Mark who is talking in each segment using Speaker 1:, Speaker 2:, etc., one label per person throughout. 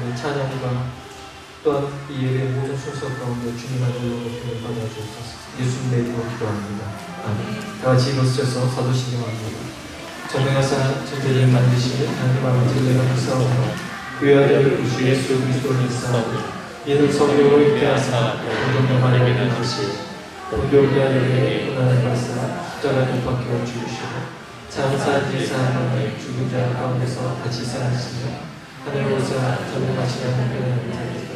Speaker 1: 드리는 찬양과 또한 이 예배의 모든 순서 가운데 주님 안으로 높임을 받아주옵소서. 예수님의 이름으로 기도합니다. 아멘. 다 같이 일어서셔서 사도신경합니다. 전능하사 천지를 만드시는 하나님 아버지를 내가 믿사오며 그의 아들 우주 예수 그리스도를 믿사오니 이는 성령으로 잉태하사 본종 마리아에게 나시고 본교 비아에게 고난을 받사 십자가에 못 박혀 죽으시고 장사 제사하는 죽은 자 가운데서 다시 살아나시며 하늘로서 전능하신 하나님의 자리에서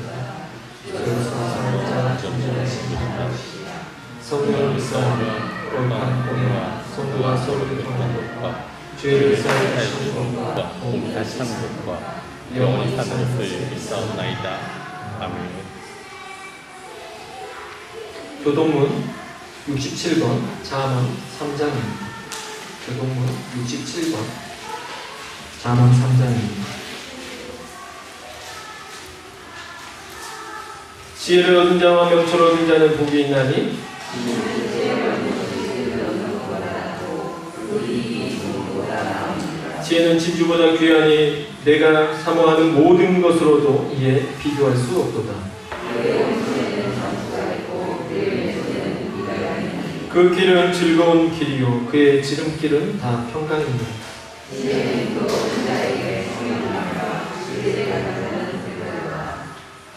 Speaker 1: 저로서 사랑자 존재하신 하나님 성령을 믿사오며 거룩한 공예와 성도가 서로를 통하는 것과 죄를 사하여 주시는 것과 몸이 다시 사는 것과 영원히 사는 것을 믿사옵나이다. 아멘. 교동문 67번 잠언 3장입니다. 교동문 67번 잠언 3장입니다. 지혜를 얻은 자와 명철을 얻은 자는 복이 있나니 지혜는 진주보다 귀하니 내가 사모하는 모든 것으로도 이에 비교할 수 없도다. 그 길은 즐거운 길이요 그의 지름길은 다 평강입니다.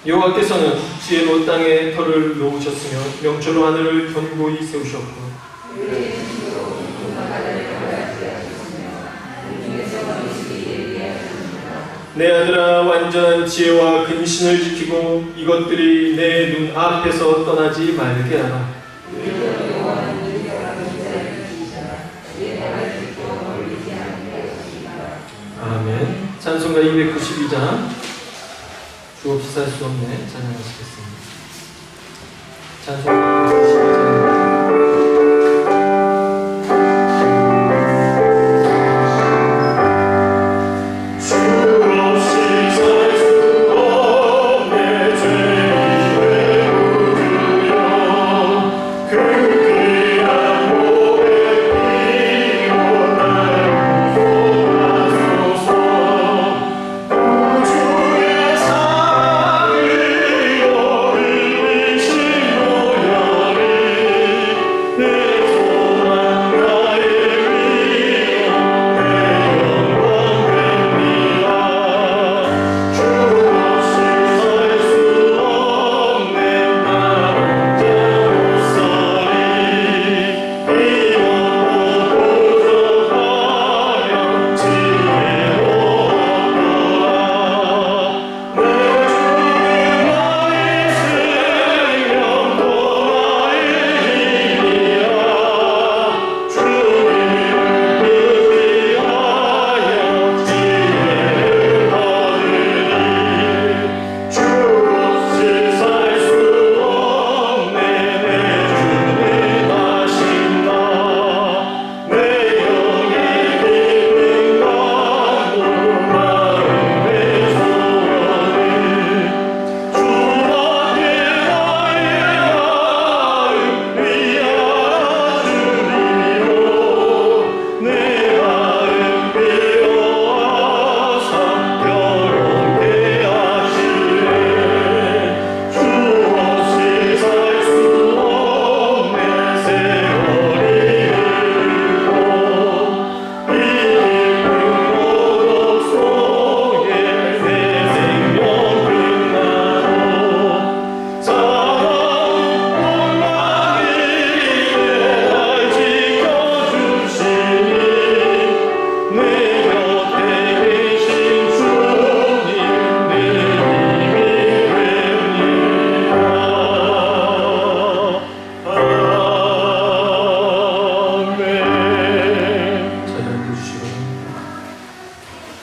Speaker 1: 여호와께서는 지혜로 땅에 터를 놓으셨으며 명철로 하늘을 견고히 세우셨고 내 아들아 완전한 지혜와 근신을 지키고 이것들이 내 눈 앞에서 떠나지 말게 하라. 아멘. 찬송가 292장 주없이 살 수 없네 찬양하시겠습니다. 찬송가 292장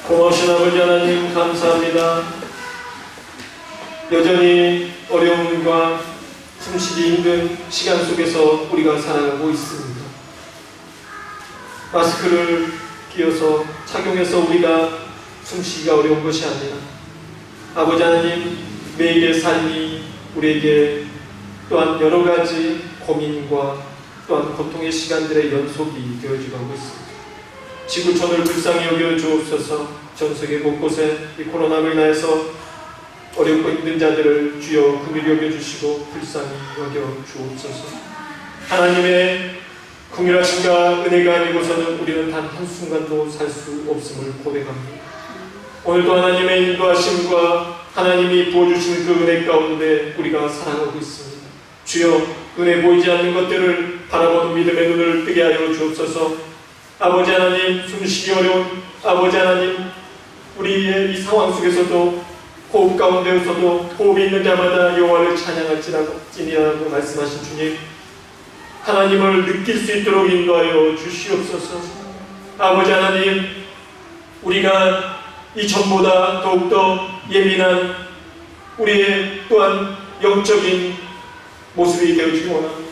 Speaker 1: 고마우신 아버지 하나님 감사합니다. 여전히 어려움과 숨쉬기 힘든 시간 속에서 우리가 살아가고 있습니다. 마스크를 끼워서 착용해서 우리가 숨쉬기가 어려운 것이 아니라 아버지 하나님 매일의 삶이 우리에게 또한 여러 가지 고민과 또한 고통의 시간들의 연속이 되어지고 있습니다. 지구촌을 불쌍히 여겨 주옵소서. 전 세계 곳곳에 이 코로나로 인해서 어렵고 힘든 자들을 주여 긍휼히 여겨주시고 불쌍히 여겨주옵소서. 하나님의 긍휼하심과 은혜가 아니고서는 우리는 단 한순간도 살 수 없음을 고백합니다. 오늘도 하나님의 인도하심과 하나님이 부어주시는 그 은혜 가운데 우리가 살아가고 있습니다. 주여 눈에 보이지 않는 것들을 바라보는 믿음의 눈을 뜨게 하여 주옵소서. 아버지 하나님, 숨쉬기 어려운 아버지 하나님, 우리의 이 상황 속에서도 호흡 가운데에서도 호흡이 있는 자마다 여호와를 찬양할지니라고 말씀하신 주님, 하나님을 느낄 수 있도록 인도하여 주시옵소서. 아버지 하나님, 우리가 이전보다 더욱더 예민한 우리의 또한 영적인 모습이 되어지기 원합니다.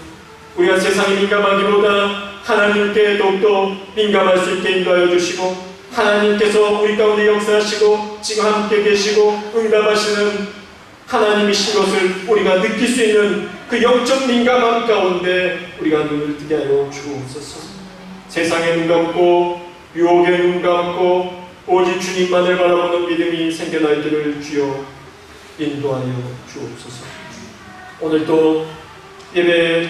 Speaker 1: 우리가 세상에 민감하기보다 하나님께 더욱더 민감할 수 있게 인도하여 주시고, 하나님께서 우리 가운데 역사하시고 지금 함께 계시고 응답하시는 하나님이신 것을 우리가 느낄 수 있는 그 영적 민감함 가운데 우리가 눈을 뜨게 하여 주옵소서. 세상에 눈 감고 유혹에 눈 감고 오직 주님만을 바라보는 믿음이 생겨나기를 주여 인도하여 주옵소서. 오늘도 예배에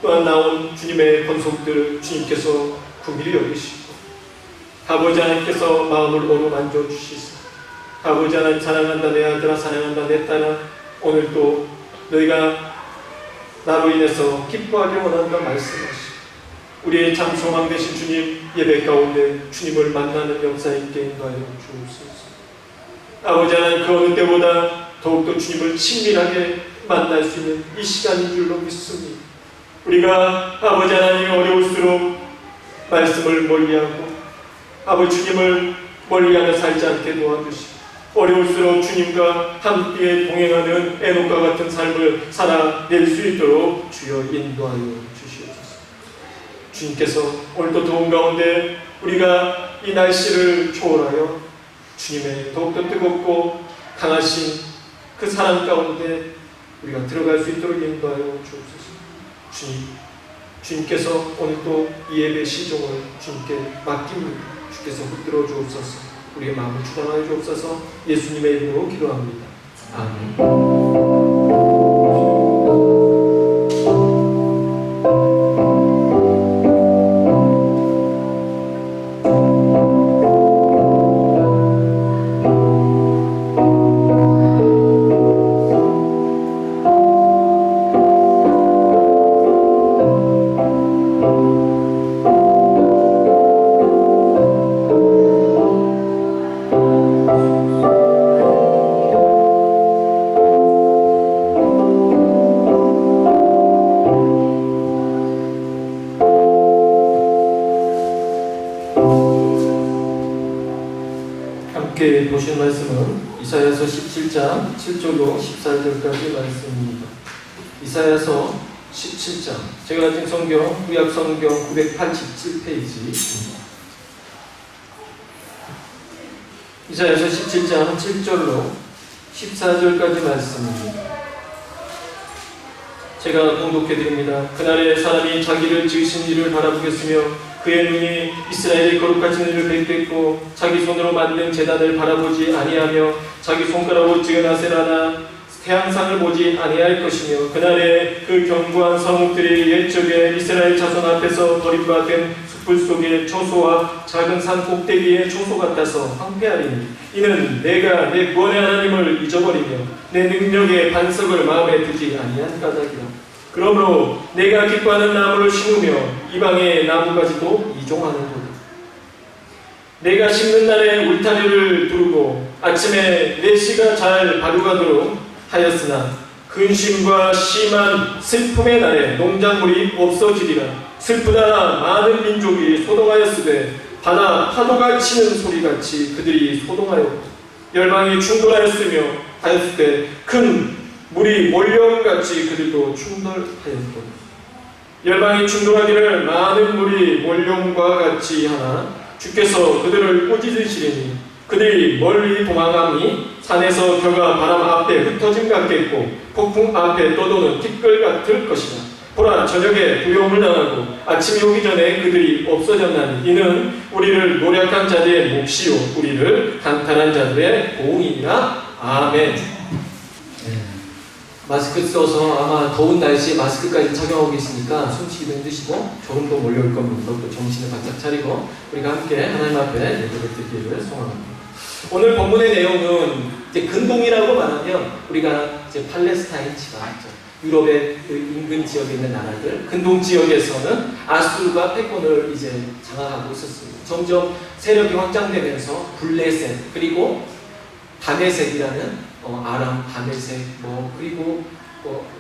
Speaker 1: 또한 나온 주님의 권속들 주님께서 긍휼히 여기시고 아버지 하나님께서 마음을 어루만져 주시소. 아버지 하나님, 사랑한다 내 아들아, 사랑한다 내 딸아, 오늘도 너희가 나로 인해서 기뻐하기 원한다 말씀하시고 우리의 참 소망 되신 주님 예배 가운데 주님을 만나는 역사 있게 인도하여 주옵소서. 아버지 하나님, 그 어느 때보다 더욱더 주님을 친밀하게 만날 수 있는 이 시간인 줄로 믿습니다. 우리가 아버지 하나님 어려울수록 말씀을 멀리하고 아버지 주님을 멀리하며 살지 않게 도와주시고 어려울수록 주님과 함께 동행하는 에녹과 같은 삶을 살아낼 수 있도록 주여 인도하여 주시옵소서. 주님께서 오늘도 더운 가운데 우리가 이 날씨를 초월하여 주님의 더욱더 뜨겁고 강하신 그 사랑 가운데 우리가 들어갈 수 있도록 인도하여 주옵소서. 주님께서 오늘도 이 예배 시종을 주님께 맡깁니다. 주께서 붙들어 주옵소서. 우리의 마음을 주관하여 주옵소서. 예수님의 이름으로 기도합니다. 아멘. 함께 보실 말씀은 이사야서 17장 7절로 14절까지 말씀입니다. 이사야서 17장, 제가 가진 성경 구약 성경 987페이지입니다. 이사야서 17장 7절로 14절까지 말씀입니다. 제가 공독해 드립니다. 그날에 사람이 자기를 지으신 이를 바라보겠으며 그의 눈이 이스라엘의 거룩하신 이를 뵙겠고 자기 손으로 만든 제단을 바라보지 아니하며 자기 손가락으로 찍은 아세라나 태양상을 보지 아니할 것이며 그날에 그 견고한 성읍들이 옛적에 이스라엘 자손 앞에서 버림받은 숯불 속의 초소와 작은 산 꼭대기의 초소 같아서 황폐하리니 이는 내가 내 구원의 하나님을 잊어버리며 내 능력의 반석을 마음에 두지 아니한 까닭이라. 그러므로 내가 기뻐하는 나무를 심으며 이방의 나무가지도 이종하는도다. 내가 심는 날에 울타리를 두르고 아침에 내 씨가 잘 바루가도록 하였으나 근심과 심한 슬픔의 날에 농작물이 없어지리라. 슬프다 많은 민족이 소동하였으되 바다 파도가 치는 소리같이 그들이 소동하였고 열방이 충돌하였으며 하였을 때 큰 물이 몰려온같이 그들도 충돌하였고 열방이 충돌하기를 많은 물이 몰려온과 같이 하나 주께서 그들을 꾸짖으시리니 그들이 멀리 도망함이 산에서 벼가 바람 앞에 흩어짐 같겠고 폭풍 앞에 떠도는 티끌 같을 것이다. 보라, 저녁에 두려움을 당하고 아침이 오기 전에 그들이 없어졌나니 이는 우리를 노력한 자들의 몫이요 우리를 단단한 자들의 보응이니라. 아멘. 네. 마스크 써서 아마 더운 날씨에 마스크까지 착용하고 계시니까 숨쉬기도 힘드시고 조금도 몰려올 겁니다. 또 정신을 바짝 차리고 우리가 함께 하나님 앞에 예배를 드리기를 소원합니다. 오늘 본문의 내용은 이제 근동이라고 말하면 우리가 이제 팔레스타인 지방, 유럽의 그 인근 지역에 있는 나라들, 근동 지역에서는 아수르가 패권을 이제 장악하고 있었습니다. 점점 세력이 확장되면서 블레셋 그리고 다메섹이라는 아람, 다메섹, 그리고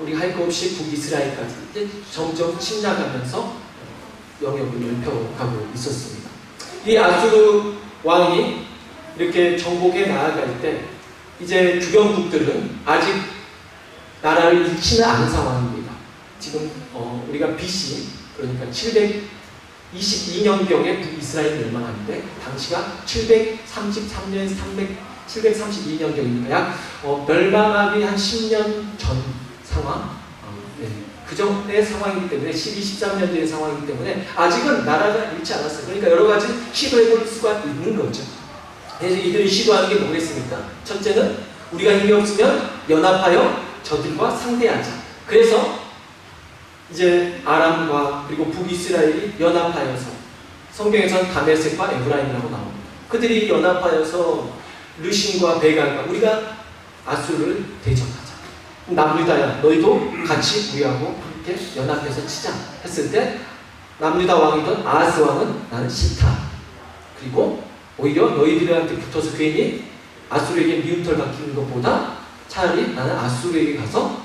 Speaker 1: 우리 할 것 없이 북이스라엘까지 이제 점점 침략하면서 영역을 넓혀가고 있었습니다. 이 아수르 왕이 이렇게 정복해 나아갈 때 이제 주변국들은 아직 나라를 잃지는 않은 상황입니다. 지금 우리가 BC 그러니까 722년경에 북이스라엘 멸망하는데 당시가 733년 732년경이니까 약 멸망하기 한 10년 전 상황, 네. 그 전의 상황이기 때문에 12, 13년 전의 상황이기 때문에 아직은 나라가 잃지 않았어요. 그러니까 여러 가지 시도해볼 수가 있는 거죠. 그래서 이들이 시도하는 게 뭐겠습니까? 첫째는 우리가 힘이 없으면 연합하여 저들과 상대하자. 그래서 이제 아람과 그리고 북이스라엘이 연합하여서 성경에서는 다메섹과 에브라임이라고 나옵니다. 그들이 연합하여서 르신과 베갈과 우리가 아수르를 대적하자. 남유다야 너희도 같이 우리하고 함께 연합해서 치자 했을 때 남유다 왕이던 아하스 왕은 나는 싫다. 그리고 오히려 너희들한테 붙어서 괜히 아수르에게 미움털 박히는 것보다 차라리 나는 아수르에게 가서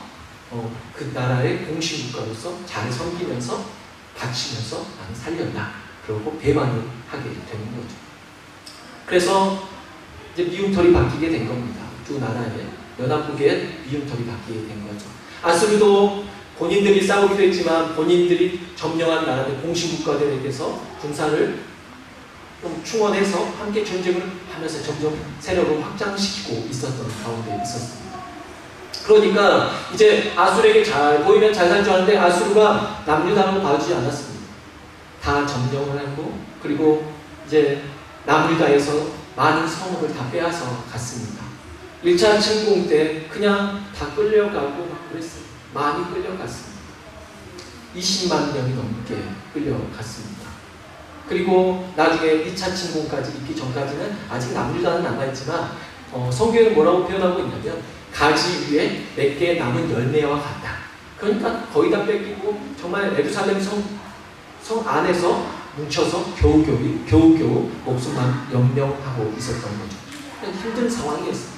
Speaker 1: 그 나라의 공신국가로서 잘 섬기면서 바치면서 나는 살련다. 그러고 배반을 하게 되는 거죠. 그래서 이제 미움털이 바뀌게 된 겁니다. 두 나라의 연합국의 미움털이 바뀌게 된 거죠. 아수르도 본인들이 싸우기도 했지만 본인들이 점령한 나라들 공신국가들에게서 군사를 좀 충원해서 함께 전쟁을 하면서 점점 세력을 확장시키고 있었던 가운데 있었습니다. 그러니까 이제 아수르에게 잘 보이면 잘 살 줄 아는데 아수르가 남유다로 봐주지 않았습니다. 다 점령을 하고 그리고 이제 남유다에서 많은 성읍을 다 빼앗아 갔습니다. 1차 침공 때 그냥 다 끌려가고 막 그랬어요. 많이 끌려갔습니다. 20만 명이 넘게 끌려갔습니다. 그리고 나중에 2차 침공까지 있기 전까지는 아직 남유다는 남아있지만 성경은 뭐라고 표현하고 있냐면 가지 위에 몇 개 남은 열매와 같다. 그러니까 거의 다 뺏기고 정말 예루살렘 성 안에서 뭉쳐서 겨우겨우 목숨만 연명하고 있었던 거죠. 힘든 상황이었어요.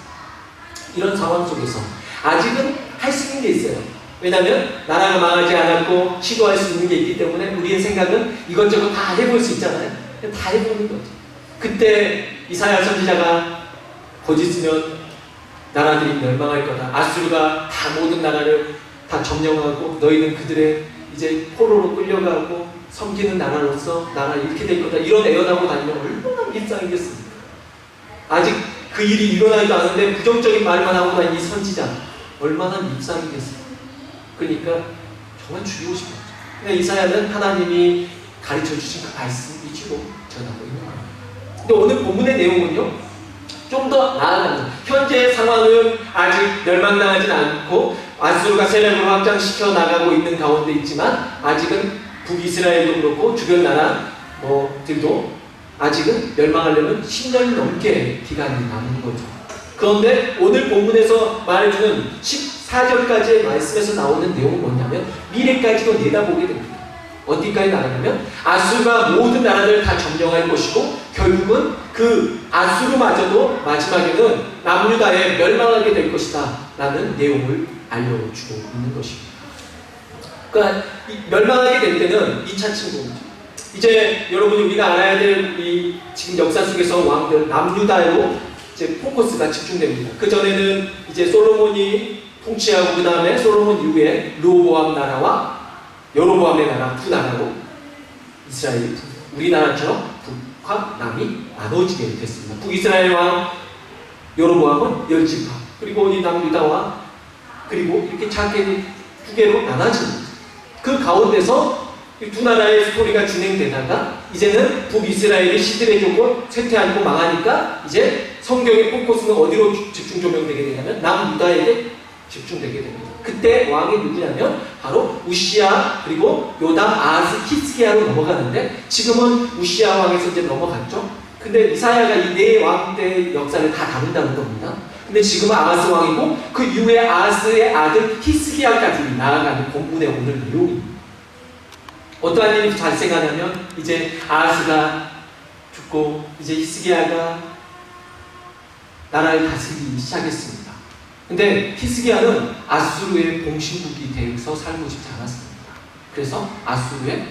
Speaker 1: 이런 상황 속에서 아직은 할 수 있는 게 있어요. 왜냐하면 나라가 망하지 않았고 시도할 수 있는 게 있기 때문에 우리의 생각은 이것저것 다 해볼 수 있잖아요. 다 해보는 거죠. 그때 이사야 선지자가 곧 있으면 나라들이 멸망할 거다. 아수르가 다 모든 나라를 다 점령하고 너희는 그들의 이제 포로로 끌려가고 섬기는 나라로서 나라 잃게 될 거다. 이런 애원하고 다니면 얼마나 일상이겠습니까? 아직 그 일이 일어나지도 않은데 부정적인 말만 하고 다니는 이 선지자 얼마나 밉상이겠어요. 그러니까 정말 죽이고 싶었죠. 그러니까 이사야는 하나님이 가르쳐 주신 그 말씀 위주로 전하고 있는 거예요. 근데 오늘 본문의 내용은요, 좀 더 나아갑니다. 현재의 상황은 아직 멸망당하진 않고 아수르가 세력을 확장시켜 나가고 있는 가운데 있지만 아직은 북이스라엘도 그렇고 주변 나라들도 아직은 멸망하려면 10년이 넘게 기간이 남은 거죠. 그런데 오늘 본문에서 말해주는 14절까지의 말씀에서 나오는 내용은 뭐냐면 미래까지도 내다보게 됩니다. 어디까지 나가냐면 아수르가 모든 나라들을 다 점령할 것이고 결국은 그 아수르마저도 마지막에는 남유다에 멸망하게 될 것이다 라는 내용을 알려주고 있는 것입니다. 그러니까 멸망하게 될 때는 2차 침공이죠. 이제 여러분이 우리가 알아야 될 이 지금 역사 속에서 왕들 남유다로 이제 포커스가 집중됩니다. 그 전에는 이제 솔로몬이 통치하고 그 다음에 솔로몬 이후에 르호보암 나라와 여로보암의 나라 두 나라로 이스라엘이 우리나라처럼 북과 남이 나눠지게 됐습니다. 북이스라엘 왕 여로보암은 10지파 그리고 이 남유다와 그리고 이렇게 작게 두 개로 나눠집니다. 그 가운데서 이 두 나라의 스토리가 진행되다가 이제는 북이스라엘이 시들해지고 쇠퇴하고 망하니까 이제 성경의 포커스는 어디로 집중 조명되게 되냐면 남유다에게 집중되게 됩니다. 그때 왕이 누구냐면 바로 우시야 그리고 요담, 아하스, 히스기야로 넘어가는데 지금은 우시야 왕에서 이제 넘어갔죠. 근데 이사야가 이 네 왕 때의 역사를 다 다룬다는 겁니다. 근데 지금은 아하스 왕이고 그 이후에 아하스의 아들 히스기야까지 나아가는 본문의 오늘 내용입니다. 어떠한 일이 발생하냐면 이제 아하스가 죽고 이제 히스기야가 나라를 다스리기 시작했습니다. 근데 히스기야는 아수르의 봉신국이 되어서 살고 싶지 않았습니다. 그래서 아수르의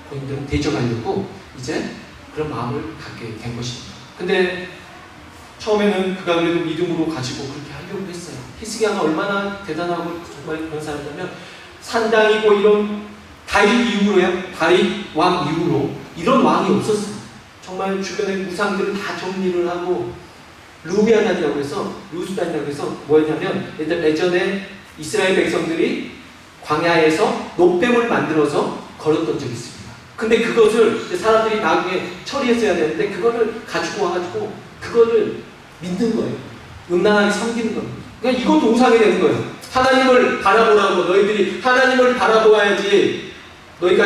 Speaker 1: 본인들은 대적하려고 이제 그런 마음을 갖게 된 것입니다. 근데 처음에는 그가 그래도 믿음으로 가지고 그렇게 하려고 했어요. 히스기야가 얼마나 대단하고 정말 그런 사람이냐면 산당이고 이런 다윗 이후로요. 다윗 왕 이후로 이런 왕이 없었어요. 정말 주변의 우상들을 다 정리를 하고 루비아단이라고 해서 루스단이라고 해서 뭐였냐면 예전에 이스라엘 백성들이 광야에서 노뱀을 만들어서 걸었던 적이 있습니다. 근데 그것을 사람들이 나중에 처리했어야 되는데 그거를 가지고 와가지고 그거를 믿는 거예요. 음란하게 섬기는 겁니다. 그러니까 이것도 우상이 되는 거예요. 하나님을 바라보라고 너희들이 하나님을 바라보아야지 너희가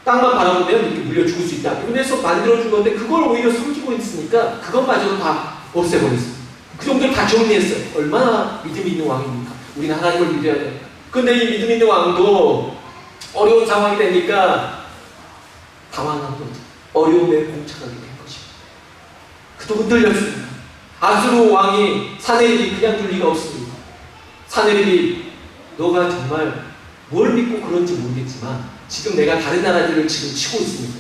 Speaker 1: 땅만 바라보면 이렇게 물려 죽을 수 있다. 그래서 만들어준 건데 그걸 오히려 섬기고 있으니까 그것마저도 다 없애버렸어요. 그 정도를 다 정리했어요. 얼마나 믿음 있는 왕입니까? 우리는 하나님을 믿어야 됩니다. 근데 이 믿음 있는 왕도 어려운 상황이 되니까 당황한 거죠. 어려움에 봉착하게 된 것입니다. 그도 흔들렸습니다. 아수르 왕이 사내립이 그냥 둘 리가 없습니다. 사내립이 너가 정말 뭘 믿고 그런지 모르겠지만 지금 내가 다른 나라들을 지금 치고 있으니까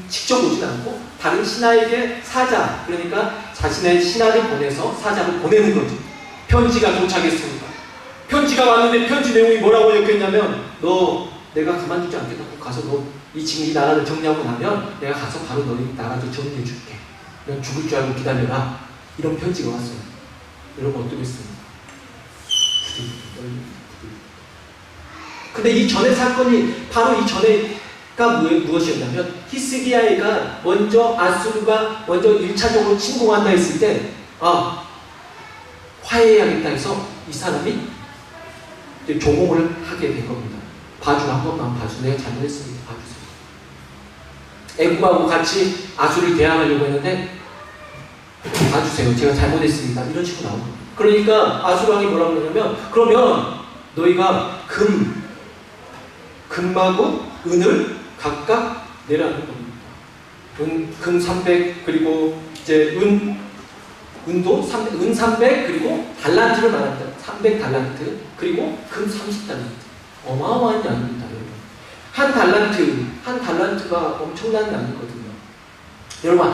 Speaker 1: 직접 오진 않고 다른 신하에게 사자, 그러니까 자신의 신하를 보내서 사자를 보내는 거죠. 편지가 도착했습니다. 편지가 왔는데 편지 내용이 뭐라고 적혀있냐면 너 내가 가만두지 않겠다고 가서 너 이 지금 이 나라를 정리하고 나면 내가 가서 바로 너희 나라도 정리해 줄게. 넌 죽을 줄 알고 기다려라. 이런 편지가 왔어요. 여러분 어떠겠습니까? 근데 이 전의 사건이 바로 이 전에가 무엇이었냐면 히스기야가 먼저 아수르가 먼저 1차적으로 침공한다 했을 때 화해해야겠다 해서 이 사람이 이제 조공을 하게 된 겁니다. 봐주 한 번만 봐주. 내가 잘못했으니까 봐주세요. 애굽하고 같이 아수르를 대항하려고 했는데 봐주세요. 제가 잘못했습니다. 이런 식으로 나온 겁니다. 그러니까 아수르 왕이 뭐라고 그러냐면 그러면 너희가 금하고 은을 각각 내라는 겁니다. 금 300 그리고 이제 은 300 그리고 달란트를 말합니다. 300달란트 그리고 금 30달란트. 어마어마한 양입니다. 여러분. 한 달란트가 엄청난 양이거든요. 여러분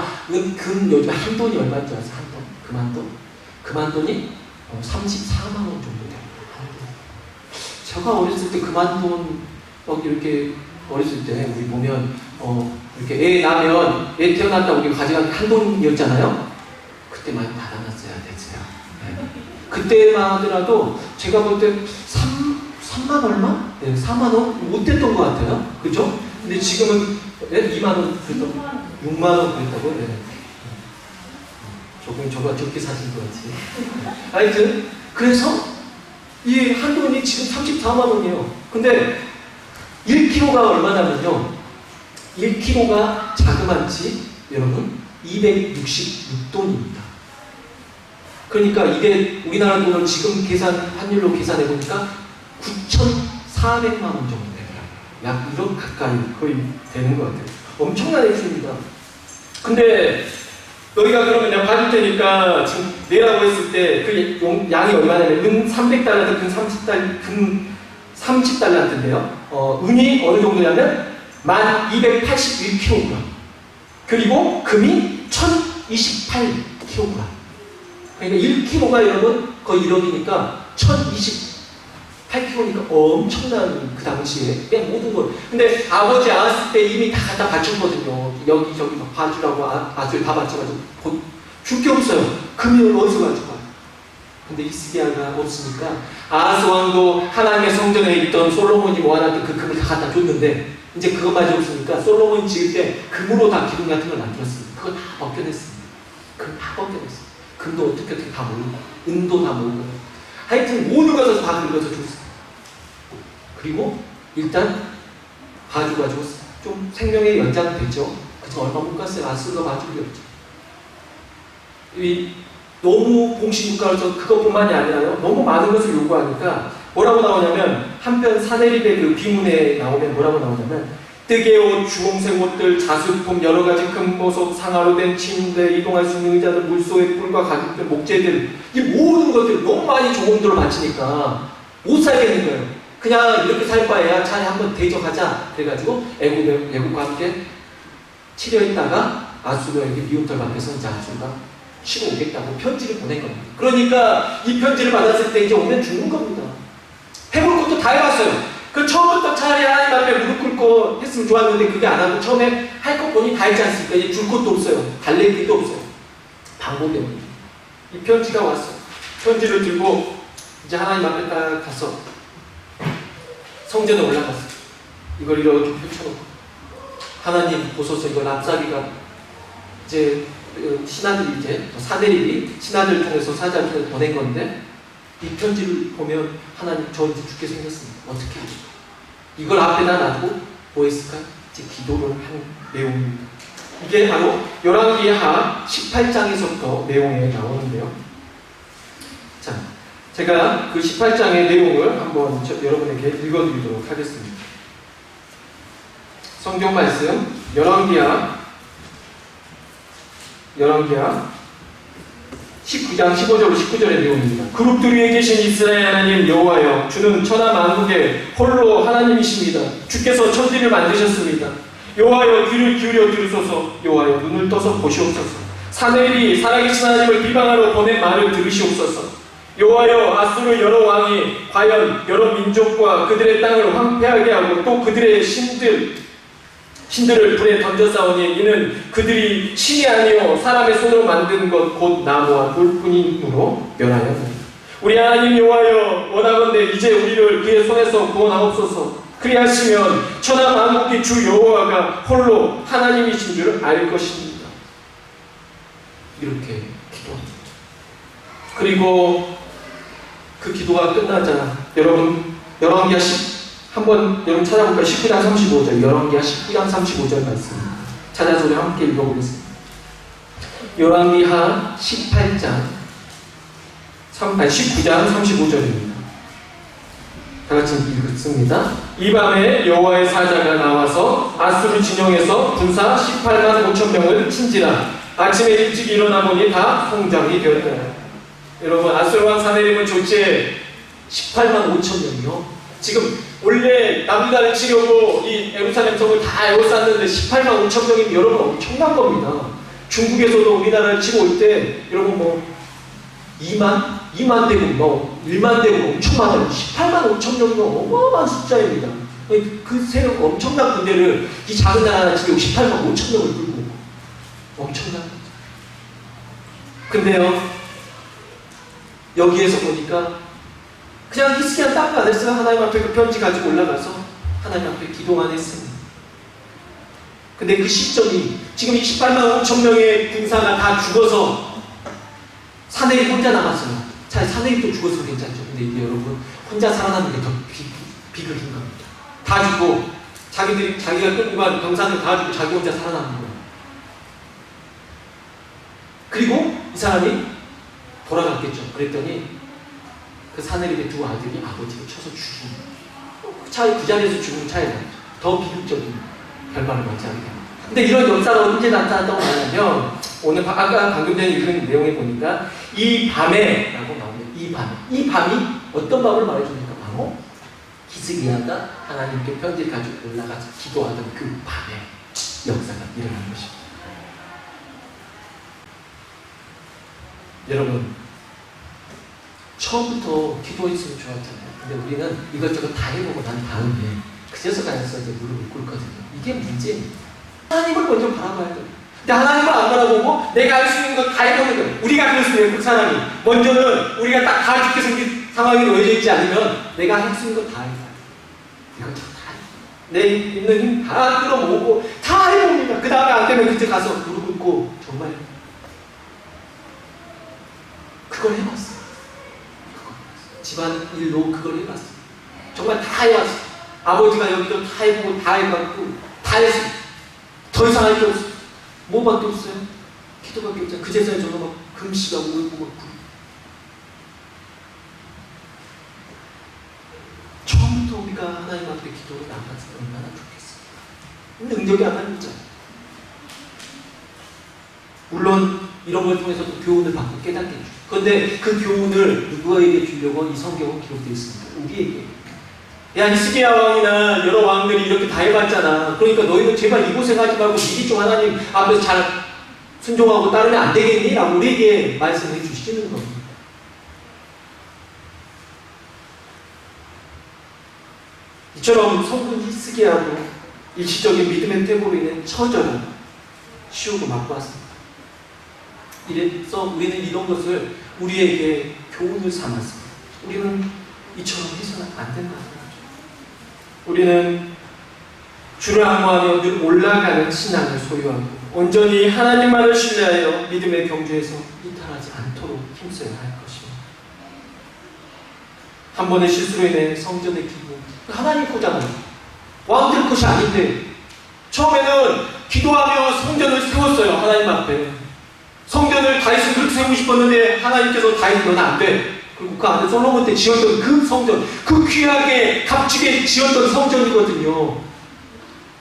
Speaker 1: 금 요즘 한 돈이 얼마인 줄 아세요? 한 돈? 금 한 돈이 34만 원 정도 됩니다. 제가 어렸을 때 금 한 돈 막 이렇게 어렸을 때 우리 보면 이렇게 애 낳으면 애 태어났다고 우리 가져간 한 돈이었잖아요. 그때 많이 받아놨어야 되지요. 네. 그때만 하더라도 제가 볼 때 3만 얼마? 네, 4만 원? 못 됐던 것 같아요. 그죠? 근데 지금은 2만 원 그랬다고? 6만 원 그랬다고? 네. 조금 저가 적게 사신 것 같지. 하여튼 그래서 이 한 돈이 지금 34만 원이에요. 근데 1kg가 얼마냐면요. 1kg가 자그만치 여러분 266돈입니다. 그러니까 이게 우리나라 돈을 지금 환율로 계산해 보니까 9,400만 원 정도 됩니다. 약 1억 가까이 거의 되는 것 같아요. 엄청난 액수입니다. 근데 너희가 그러면 내가 받을 테니까 지금 내라고 했을 때 그 양이 얼마냐면 은 300달러인데 금 30달러인데요. 은이 어느 정도냐면 1281kg 그리고 금이 1028kg. 그러니까 1kg가 여러분 거의 1억이니까 1028kg니까 엄청난 그 당시에 그냥 모든 걸. 근데 아버지 아았을 때 이미 다 갖다 바쳤거든요. 여기저기 막 봐주라고 아들 다 바쳐가지고 줄 게 없어요. 금을 어디서 가져가요? 근데 히스기야가 없으니까 아하스 왕도 하나님의 성전에 있던 솔로몬이 모아놨던 그 금을 다 갖다 줬는데 이제 그것마저 없으니까 솔로몬이 지을 때 금으로 다 기둥 같은 걸 만들었습니다. 그거 다 벗겨냈습니다. 금 다 벗겨냈어요. 금도 어떻게 다 모으고 은도 다 모으고 하여튼 모든 것을 다 긁어서 줬어요. 그리고 일단 봐줘가지고 좀 생명의 연장됐죠. 그래서 얼마 못 갔어요. 아수르가 봐주기였죠. 너무 공시국가로서 그것뿐만이 아니라요. 너무 많은 것을 요구하니까 뭐라고 나오냐면 한편 사내립의 그 비문에 나오면 뭐라고 나오냐면 뜨개 옷, 주홍색 옷들, 자수품, 여러 가지 금보석, 상아로 된 침대, 이동할 수 있는 의자들, 물소의 뿔과 가죽들, 목재들 이 모든 것들 너무 많이 조공들을 바치니까 못 살겠는 거예요. 그냥 이렇게 살 바에야 차라리 한번 대적하자. 그래가지고 애국과 함께 치려있다가 아수르에게 미움을 받아서 이제 아수르가 치러 오겠다고 편지를 보낸 겁니다. 그러니까 이 편지를 받았을 때 이제 오면 죽는 겁니다. 해볼 것도 다 해봤어요. 그 처음부터 차라리 하나님 앞에 무릎 꿇고 했으면 좋았는데 그게 안 하고 처음에 할 것 보니 다 했지 않습니까? 이제 줄 것도 없어요. 달랠 길도 없어요. 방법이 없는 이 편지가 왔어요. 편지를 들고 이제 하나님 앞에 딱 가서 성전에 올라갔어요. 이걸 이렇게 펼쳐놓고 하나님 보소서 이거 랍사비가 이제 신하들이 이제 사내립이 신하들을 통해서 사자를 통해서 보낸 건데 이 편지를 보면 하나님 저 이제 죽게 생겼습니다. 어떻게 하실까? 이걸 앞에다 놔두고 뭐 했을까요? 이제 기도를 하는 내용입니다. 이게 바로 열왕기하 18장에서부터 내용이 나오는데요. 자, 제가 그 18장의 내용을 한번 여러분에게 읽어드리도록 하겠습니다. 성경 말씀 열왕기하 19장 15절로 19절의 내용입니다. 그룹들 위에 계신 이스라엘 하나님 여호와여, 주는 천하 만국의 홀로 하나님이십니다. 주께서 천지를 만드셨습니다. 여호와여, 귀를 기울여 들으소서. 여호와여, 눈을 떠서 보시옵소서. 사내립이 살아계신 하나님을 비방하러 보낸 말을 들으시옵소서. 여호와여, 아수르 여러 왕이 과연 여러 민족과 그들의 땅을 황폐하게 하고 또 그들의 신들을 불에 던져 싸우니 이는 그들이 신이 아니요 사람의 손으로 만든 것 곧 나무와 돌뿐이므로 멸하였나이다. 우리 하나님 여호와여, 원하건대 이제 우리를 그의 손에서 구원하옵소서. 그리하시면 천하 만국의 주 여호와가 홀로 하나님이신 줄 알 것입니다. 이렇게 기도합니다. 그리고 그 기도가 끝나자 여러분 열왕기하 한번 여러분 찾아볼까요? 19장 35절 열왕기하 19장 35절 말씀 찾아서 우리 함께 읽어보겠습니다. 열왕기하 19장 35절입니다. 다같이 읽습니다. 이 밤에 여호와의 사자가 나와서 아수르 진영에서 군사 18만 5천 명을 친지라. 아침에 일찍 일어나 보니 다 성장이 되었더라. 여러분 아수르 왕 사내립은 졸지에 18만 5천 명이요. 지금 원래 남유다를 치려고 이 예루살렘 성을 다 에워쌌는데 18만 5천 명이면 여러분 엄청난 겁니다. 중국에서도 우리나라를 치고 올 때 여러분 뭐 2만 대군, 뭐 1만 대군 엄청 많아요. 18만 5천 명이면 어마어마한 숫자입니다. 그 세력 엄청난 군대를 이 작은 나라 치려고 18만 5천 명을 끌고 엄청난 거죠. 근데요 여기에서 보니까 그냥 히스기야 딱 안 했어요. 하나님 앞에 그 편지 가지고 올라가서 하나님 앞에 기도만 했습니다. 근데 그 시점이 지금 이 18만 5천 명의 군사가 다 죽어서 사내립 혼자 남았어요. 차라리 사내립도 죽어서 괜찮죠. 근데 이게 여러분 혼자 살아남는 게 더 비극인 겁니다. 다 죽고 자기가 끌고 간 병사들 다 죽고 자기 혼자 살아남는 거예요. 그리고 이 사람이 돌아갔겠죠. 그랬더니 그 사내립의 두 아들이 아버지를 쳐서 죽인 차라리 그 자리에서 죽으면 차라리 더 비극적인 결말을 맞지 않게 합니다. 근데 이런 역사가 언제 나타났다고 하냐면 오늘 아까 방금 전에 읽은 내용에 보니까 이 밤에 라고 나옵니다. 이 밤이 어떤 밤을 말해줍니까? 바로 히스기야가 하나님께 편지를 가지고 올라가서 기도하던 그 밤에 역사가 일어난 것입니다. 여러분 처음부터 기도했으면 좋았잖아요. 근데 우리는 이것저것 다 해보고 난 다음에 그제서 가서 이제 무릎을 꿇거든요. 이게 문제입니다. 하나님을 먼저 바라봐야 돼요. 근데 하나님을 안 바라보고 내가 할 수 있는 거 다 해보는 거예요. 우리가 그랬어요. 그 사람이 먼저는 우리가 딱 다 죽게 생긴 상황에 놓여져 있지 않으면 내가 할 수 있는 거 다 해요. 이것저것 다 해요. 내 있는 힘 다 끌어모으고 다 해봅니다. 그 다음에 안 되면 그때 가서 무릎 꿇고 정말 그걸 해봤어요.
Speaker 2: 집안 일로 그걸 해봤어요. 정말 다 해왔어요. 아버지가 여기도 다 해보고 다 해봤고 다 했어요. 더 이상 할 게 없어요. 뭐밖에 없어요? 기도밖에 없잖아요. 그제서야 저는 막 금시가 울고 막 처음부터 우리가 하나님 앞에 기도를 나갔으면 얼마나 좋겠습니까? 능력이 하나님이잖아요. 물론 이런 걸 통해서도 교훈을 받고 깨닫게 해주죠. 그런데 그 교훈을 누구에게 주려고 이 성경은 기록되어 있습니다. 우리에게. 야, 히스기야 왕이나 여러 왕들이 이렇게 다 해봤잖아. 그러니까 너희는 제발 이곳에 가지 말고 미리 좀 하나님 앞에서 잘 순종하고 따르면 안 되겠니? 라고 우리에게 말씀해 주시는 겁니다. 이처럼 성군 히스기야도 일시적인 믿음의 퇴보로 인해 처절을 치우고 맛보았습니다. 이래서 우리는 이런 것을 우리에게 교훈을 삼았습니다. 우리는 이처럼 해서는 안 된다는 거죠. 우리는 주를 앙호하며 늘 올라가는 신앙을 소유하고 온전히 하나님만을 신뢰하여 믿음의 경주에서 이탈하지 않도록 힘써야 할 것입니다. 한 번의 실수로 인해 성전의 기분, 하나님 거잖아요. 왕들 것이 아닌데 처음에는 기도하며 성전을 세웠어요. 하나님 앞에 성전을 다윗이 그렇게 세우고 싶었는데 하나님께서 다윗 너는 안 돼. 그리고 그 안에 솔로몬 때 지었던 그 성전, 그 귀하게 값지게 지었던 성전이거든요.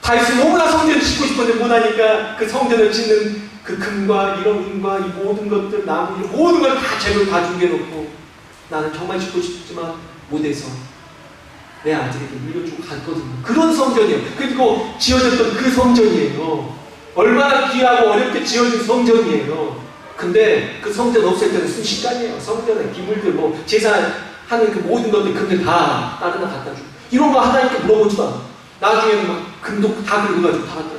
Speaker 2: 다윗은 너무나 성전을 짓고 싶었는데 못하니까 그 성전을 짓는 그 금과 이런 은과 이 모든 것들, 나무, 이 모든 걸 다 재물 다 준비해놓고 나는 정말 짓고 싶지만 못해서 내 아들에게 물려주고 갔거든요. 그런 성전이에요. 그리고 지어졌던 그 성전이에요. 얼마나 귀하고 어렵게 지어진 성전이에요. 근데 그 성전 없을 때는 순식간이에요. 성전에 기물들, 뭐 제사하는 그 모든 것들 금들 다 다른 데 갖다 주고 이런 거 하나님께 물어보지도 않아. 나중에는 막 금도 다 긁어가지고 다 갖다 줘.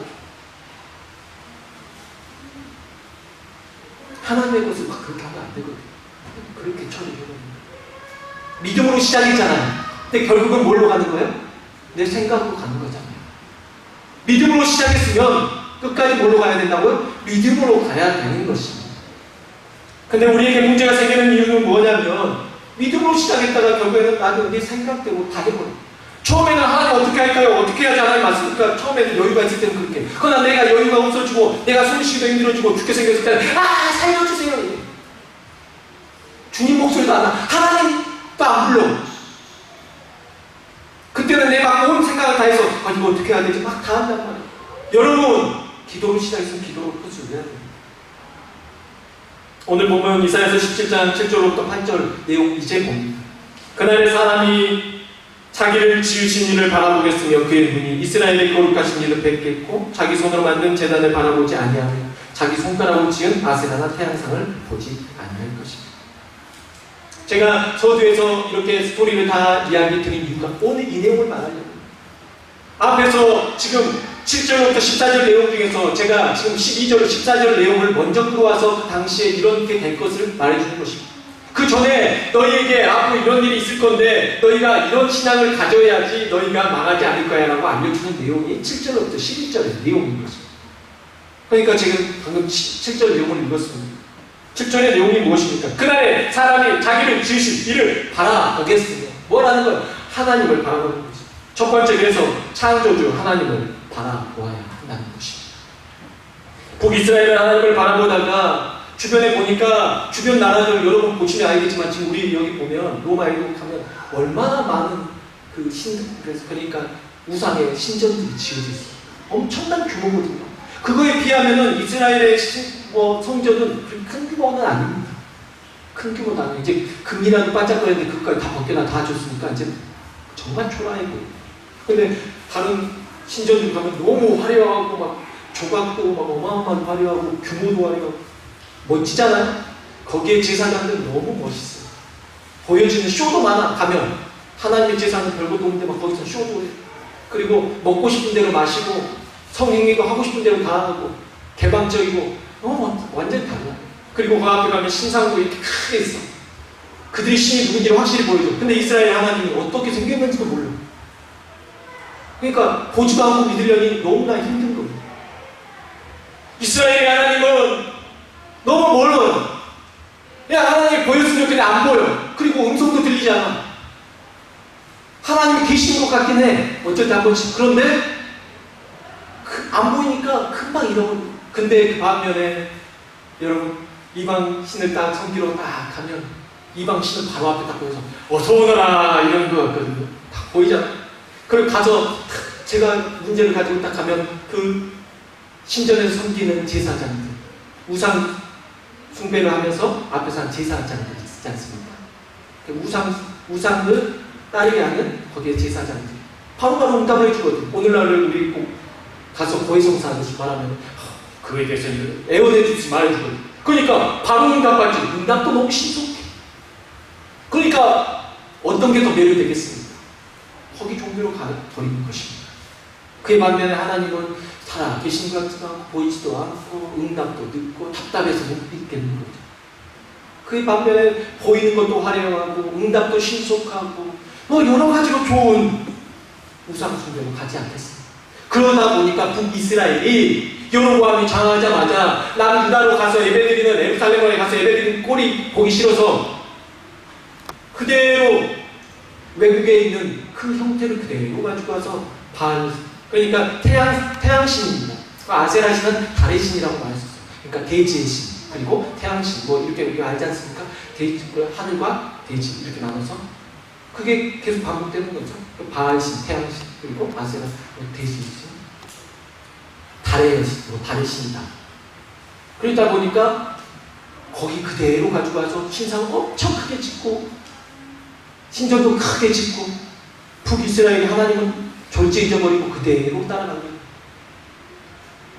Speaker 2: 하나님의 것을 막 그렇게 하면 안 되거든요. 그렇게 처리해요. 믿음으로 시작했잖아요. 근데 결국은 뭘로 가는 거예요? 내 생각으로 가는 거잖아요. 믿음으로 시작했으면 끝까지 뭘로 가야 된다고요? 믿음으로 가야 되는 것입니다. 근데 우리에게 문제가 생기는 이유는 뭐냐면 믿음으로 시작했다가 결국에는 나는 내 생각대로 다 해버려. 처음에는 하나님 어떻게 할까요? 어떻게 해야지 하나님 맞습니까? 처음에는 여유가 있을 때는 그렇게. 그러나 내가 여유가 없어지고 내가 숨쉬기도 힘들어지고 죽게 생겼을 때는 살려주세요. 주님 목소리도 안 나. 하나님도 안 불러. 그때는 내가 온 생각을 다 해서 이거 어떻게 해야 되지? 막 다 한단 말이에요. 여러분 기도로 시작했으면 기도로 끝을 내야 돼요. 오늘 보면 이사야서 17장 7절부터 8절 내용 이제 봅니다. 그날에 사람이 자기를 지으신 이를 바라보겠으며 그의 눈이 이스라엘의 거룩하신 이를 뵙겠고 자기 손으로 만든 제단을 바라보지 아니하며 자기 손가락으로 지은 아세라나 태양상을 보지 아니할 것입니다. 제가 서두에서 이렇게 스토리를 다 이야기 드린 이유가 오늘 이 내용을 말하려고. 앞에서 지금 7절부터 14절 내용 중에서 제가 지금 12절, 14절 내용을 먼저 끌어와서 그 당시에 이렇게 될 것을 말해주는 것입니다. 그 전에 너희에게 앞으로 이런 일이 있을 건데 너희가 이런 신앙을 가져야지 너희가 망하지 않을 거야 라고 알려주는 내용이 7절부터 11절의 내용인 것입니다. 그러니까 지금 방금 7절 내용을 읽었습니다. 7절의 내용이 무엇입니까? 그날에 사람이 자기를 지으신 이를 바라보겠으며 뭐라는 거예요? 하나님을 바라보는 것입니다. 첫 번째 그래서 창조주 하나님을 바라보아야 한다는 것입니다. 북이스라엘은 하나님을 바라보다가 주변에 보니까 주변 나라들 여러분 보시면 알겠지만 지금 우리 여기 보면 로마에 가면 얼마나 많은 그 그러니까 우상의 신전들이 지어져 있어요. 엄청난 규모거든요. 그거에 비하면은 이스라엘의 성전은 큰 규모는 아닙니다. 큰 규모는 아니에요. 이제 금이라도 반짝거리는데 그것까지 다 벗겨놔 다 줬으니까 이제 정말 초라하고. 근데 다른 신전들 가면 너무 화려하고 막 조각도 막 어마어마한 화려하고 규모도 화려하고 멋지잖아요. 거기에 제사장들 너무 멋있어요. 보여지는 쇼도 많아. 가면 하나님의 제사는 별것도 없는데 막 거기서 쇼도 해. 그리고 먹고 싶은 대로 마시고 성행위도 하고 싶은 대로 다 하고 개방적이고 완전히 달라. 그리고 그 앞에 가면 신상도 이렇게 크게 있어. 그들이 신이 누군지를 확실히 보여줘. 근데 이스라엘 하나님이 어떻게 생겼는지도 몰라. 그러니까 보지도 않고 믿으려니 너무나 힘든 겁니다. 이스라엘의 하나님은 너무 멀어요. 야 하나님 보였으면 좋겠는데 안 보여. 그리고 음성도 들리지 않아. 계신 것 같긴 해. 어쩔 때 한 번씩. 그런데 안 보이니까 금방 잃어버려. 근데 그 반면에 여러분 이방 신을 딱 섬기러 딱 가면 이방 신은 바로 앞에 딱 보여서 어서 오너라 이런 거 같거든요. 딱 보이잖아. 그리고 가서 제가 문제를 가지고 딱 가면 그 신전에서 섬기는 제사장들, 우상 숭배를 하면서 앞에서 한 제사장들이 있지 않습니까? 우상을 따르게 하는 거기에 제사장들 바로바로 응답을 해주거든. 오늘날을 우리 꼭 가서 고해성사 아저씨 말하면 그거에 대해서 애원해 주지 말아주거든. 그러니까 바로 응답받지. 응답도 너무 신속해. 그러니까 어떤 게 더 매료되겠습니까? 거기 종교로 가버리는 것입니다. 그에 반면에 하나님은 살아 계신 것 같지도 않고 보이지도 않고 응답도 늦고 답답해서 못 믿겠는 거죠. 그에 반면에 보이는 것도 화려하고 응답도 신속하고 뭐 여러 가지로 좋은 우상 숭배로 가지 않겠습니까? 그러다 보니까 북이스라엘이 여로보암이 장하자마자 남유다로 가서 예배드리는 예루살렘에 가서 예배드리는 꼴이 보기 싫어서 그대로 외국에 있는 그 형태를 그대로 가지고 와서 그러니까 태양신입니다. 아세라 신은 달의 신이라고 말했었어요. 그러니까 대지의 신 그리고 태양신 뭐 이렇게 우리가 알지 않습니까? 하늘과 대지 이렇게 나눠서 그게 계속 반복되는 거죠. 바알신, 태양신 그리고 아세라 대지의 신, 달의 신, 달의 신이다. 그러다 보니까 거기 그대로 가지고 와서 신상을 엄청 크게 짓고 신전도 크게 짓고 북이스라엘이 하나님은 졸지 잊어버리고 그대로 따라갑니다.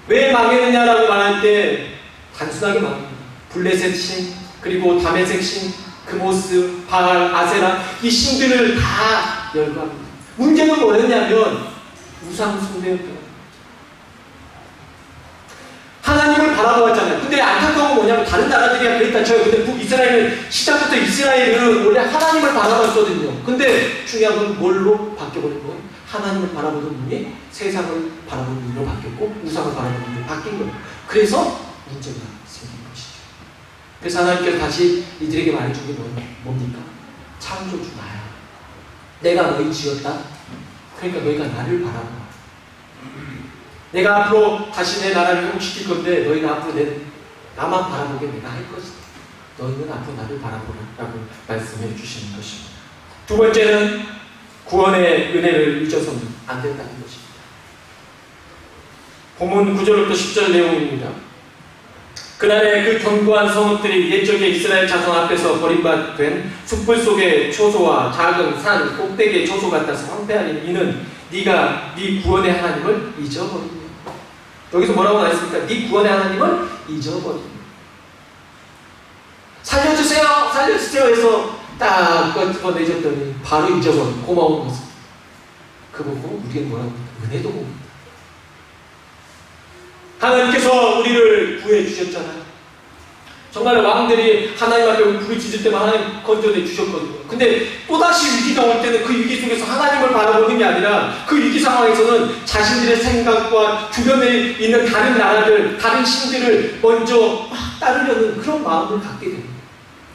Speaker 2: 왜 망했느냐라고 말할 때 단순하게 말합니다. 블레셋 신, 그리고 다메섹 신, 그모스, 바알, 아세라 이 신들을 다 열거합니다. 문제는 뭐였냐면 우상 숭배였던 거예요. 하나님을 바라보았잖아요. 근데 안타까운 건 뭐냐면 다른 나라들이야 그랬다 쳐요. 근데 북이스라엘은 시작부터 이스라엘은 원래 하나님을 바라봤거든요. 근데 중요한 건 뭘로 바뀌어버린 거예요? 하나님을 바라보던 눈이 세상을 바라보는 눈으로 바뀌었고 우상을 바라보는 눈으로 바뀐 거예요. 그래서 문제가 생긴 것이죠. 그래서 하나님께서 다시 이들에게 말해준 게 뭡니까? 창조주 나야. 내가 너희 지었다. 그러니까 너희가 나를 바라봐. 내가 앞으로 다시 내 나라를 회복시킬 건데 너희는 앞으로 나만 바라보게 내가 할 것이다. 너희는 앞으로 나를 바라보라 라고 말씀해 주시는 것입니다. 두 번째는 구원의 은혜를 잊어서는 안 된다는 것입니다. 본문 9절부터 10절 내용입니다. 그날에 그 견고한 성읍들이 옛적의 이스라엘 자손 앞에서 버림받된 숯불 속의 초소와 작은 산 꼭대기의 초소 같아서 황폐하니 이는 네가 네 구원의 하나님을 잊어버립니다. 여기서 뭐라고 나왔습니까? 네 구원의 하나님을 잊어버립니다. 살려주세요! 살려주세요! 해서 딱 꺼내줬더니 바로 잊어버리고 고마운 모습. 그거 보고 우리는 뭐라고 합니까? 은혜도 봅니다. 하나님께서 우리를 구해주셨잖아요. 정말 왕들이 하나님 앞에 부르짖을 때만 하나님 건져내 주셨거든요. 근데 또다시 위기가 올 때는 그 위기 속에서 하나님을 바라보는 게 아니라 그 위기 상황에서는 자신들의 생각과 주변에 있는 다른 나라들, 다른 신들을 먼저 막 따르려는 그런 마음을 갖게 됩니다.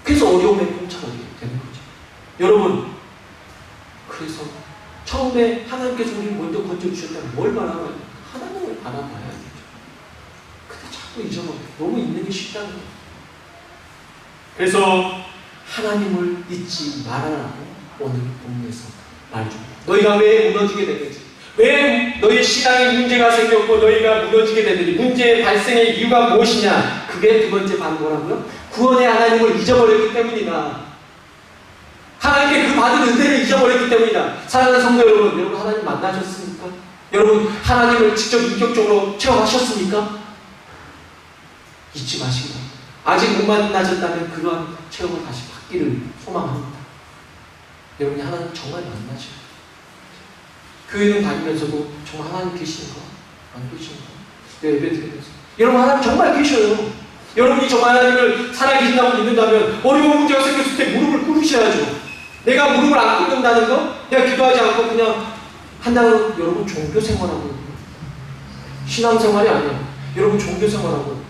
Speaker 2: 그래서 어려움에 봉착하게 되는 거죠. 여러분, 그래서 처음에 하나님께서 우리를 먼저 건져주셨다면 뭘 바라봐요? 하나님을 바라봐야 되죠. 근데 자꾸 잊어버려요. 너무 잊는 게 쉽다는 거예요. 그래서 하나님을 잊지 말아라고 오늘 본문에서 말해줍니다. 너희가 왜 무너지게 되는지, 왜 너희 신앙에 문제가 생겼고 너희가 무너지게 되는지, 문제의 발생의 이유가 무엇이냐, 그게 두 번째 바로 뭐라고요? 구원의 하나님을 잊어버렸기 때문이다. 하나님께 그 받은 은혜를 잊어버렸기 때문이다. 사랑하는 성도 여러분, 여러분 하나님 만나셨습니까? 여러분 하나님을 직접 인격적으로 체험하셨습니까? 잊지 마시기 바랍니다. 아직 못 만나셨다면 그러한 체험을 다시 받기를 소망합니다. 여러분이 하나님 정말 만나셔요. 교회는 다니면서도 정말 하나님 계시는가? 안 계시는가? 예배 드리면서 여러분 하나님 정말 계셔요. 여러분이 정말 하나님을 살아계신다고 믿는다면 어려운 문제가 생겼을 때 무릎을 꿇으셔야죠. 내가 무릎을 안 꿇는다는 거? 내가 기도하지 않고 그냥 한다는, 여러분 종교 생활하고 신앙생활이 아니에요. 여러분 종교 생활하고,